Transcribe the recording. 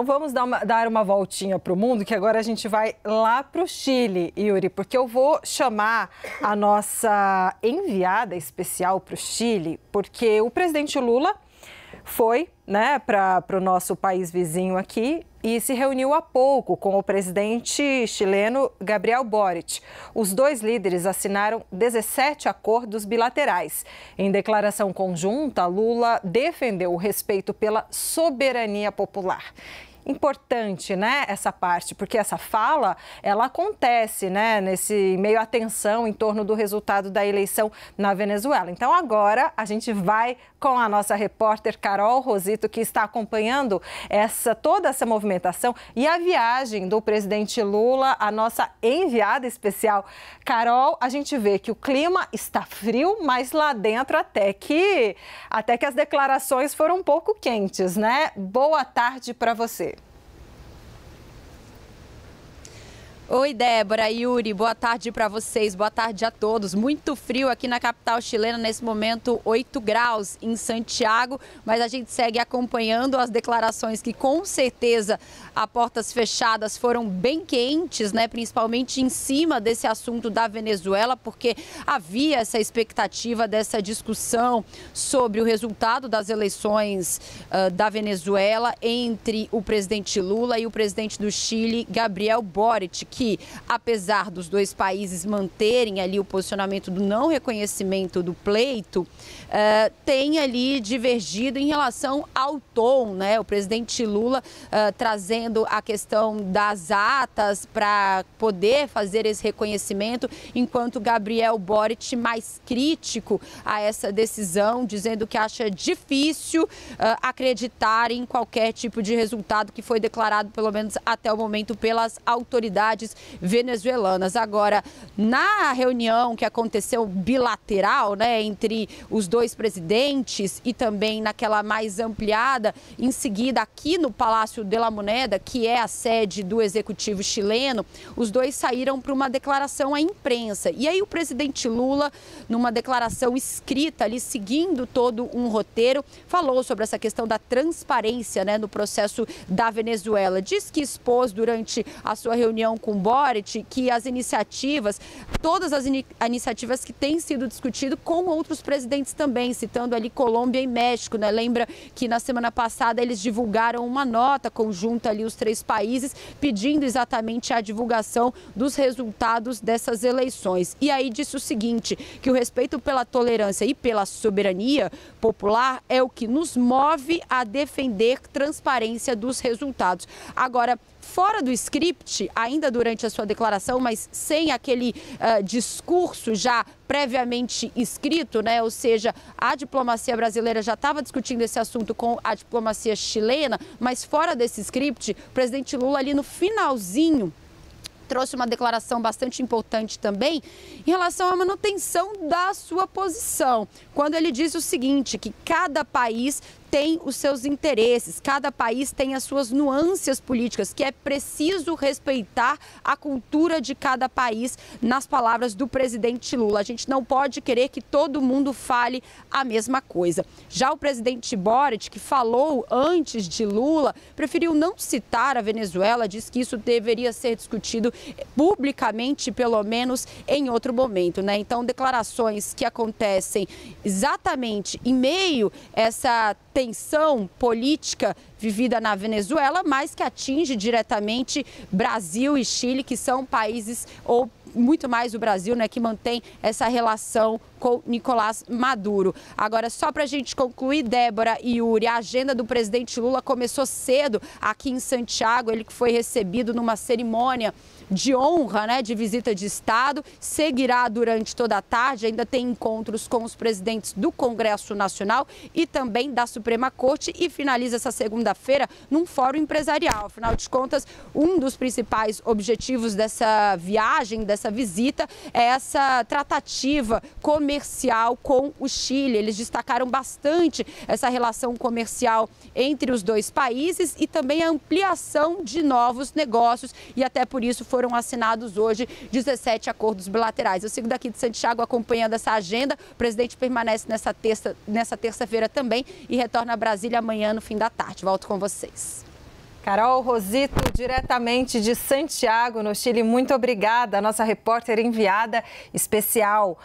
Então vamos dar uma voltinha para o mundo, que agora a gente vai lá para o Chile, Yuri, porque eu vou chamar a nossa enviada especial para o Chile, porque o presidente Lula foi, né, para o nosso país vizinho aqui e se reuniu há pouco com o presidente chileno Gabriel Boric. Os dois líderes assinaram 17 acordos bilaterais. Em declaração conjunta, Lula defendeu o respeito pela soberania popular. Importante, né, essa parte, porque essa fala, ela acontece, né, nesse meio à tensão em torno do resultado da eleição na Venezuela. Então, agora, a gente vai com a nossa repórter Carol Rosito, que está acompanhando toda essa movimentação e a viagem do presidente Lula, a nossa enviada especial. Carol, a gente vê que o clima está frio, mas lá dentro até que as declarações foram um pouco quentes, né? Boa tarde para você. Oi, Débora, Yuri, boa tarde para vocês, boa tarde a todos. Muito frio aqui na capital chilena, nesse momento 8 graus em Santiago, mas a gente segue acompanhando as declarações que com certeza a portas fechadas foram bem quentes, né? Principalmente em cima desse assunto da Venezuela, porque havia essa expectativa dessa discussão sobre o resultado das eleições da Venezuela entre o presidente Lula e o presidente do Chile, Gabriel Boric, que, apesar dos dois países manterem ali o posicionamento do não reconhecimento do pleito, tem ali divergido em relação ao tom, né? O presidente Lula trazendo a questão das atas para poder fazer esse reconhecimento, enquanto Gabriel Boric mais crítico a essa decisão, dizendo que acha difícil acreditar em qualquer tipo de resultado que foi declarado, pelo menos até o momento, pelas autoridades venezuelanas. Agora, na reunião que aconteceu bilateral, né, entre os dois presidentes e também naquela mais ampliada, em seguida aqui no Palácio de la Moneda, que é a sede do executivo chileno, os dois saíram para uma declaração à imprensa. E aí o presidente Lula, numa declaração escrita ali, seguindo todo um roteiro, falou sobre essa questão da transparência, né, no processo da Venezuela. Diz que expôs durante a sua reunião com Boric que as iniciativas, todas as iniciativas que têm sido discutidas com outros presidentes também, citando ali Colômbia e México, né? Lembra que na semana passada eles divulgaram uma nota conjunta ali, os três países, pedindo exatamente a divulgação dos resultados dessas eleições. E aí disse o seguinte, que o respeito pela tolerância e pela soberania popular é o que nos move a defender transparência dos resultados. Agora, fora do script, ainda durante a sua declaração, mas sem aquele discurso já previamente escrito, né? Ou seja, a diplomacia brasileira já estava discutindo esse assunto com a diplomacia chilena, mas fora desse script, o presidente Lula ali no finalzinho trouxe uma declaração bastante importante também em relação à manutenção da sua posição, quando ele diz o seguinte, que cada país tem os seus interesses, cada país tem as suas nuances políticas, que é preciso respeitar a cultura de cada país, nas palavras do presidente Lula. A gente não pode querer que todo mundo fale a mesma coisa. Já o presidente Boric, que falou antes de Lula, preferiu não citar a Venezuela, diz que isso deveria ser discutido publicamente, pelo menos em outro momento, né? Então, declarações que acontecem exatamente em meio a essa tensão política vivida na Venezuela, mas que atinge diretamente Brasil e Chile, que são países, ou muito mais o Brasil, né, que mantém essa relação com Nicolás Maduro. Agora, só para a gente concluir, Débora e Yuri, a agenda do presidente Lula começou cedo aqui em Santiago, ele que foi recebido numa cerimônia de honra, né, de visita de Estado, seguirá durante toda a tarde, ainda tem encontros com os presidentes do Congresso Nacional e também da Suprema Corte e finaliza essa segunda-feira num fórum empresarial. Afinal de contas, um dos principais objetivos dessa viagem, dessa visita, é essa tratativa comercial com o Chile. Eles destacaram bastante essa relação comercial entre os dois países e também a ampliação de novos negócios e até por isso foram assinados hoje 17 acordos bilaterais. Eu sigo daqui de Santiago acompanhando essa agenda. O presidente permanece nessa terça-feira também e retorna a Brasília amanhã no fim da tarde. Volto com vocês. Carol Rosito, diretamente de Santiago, no Chile, muito obrigada, nossa repórter enviada especial.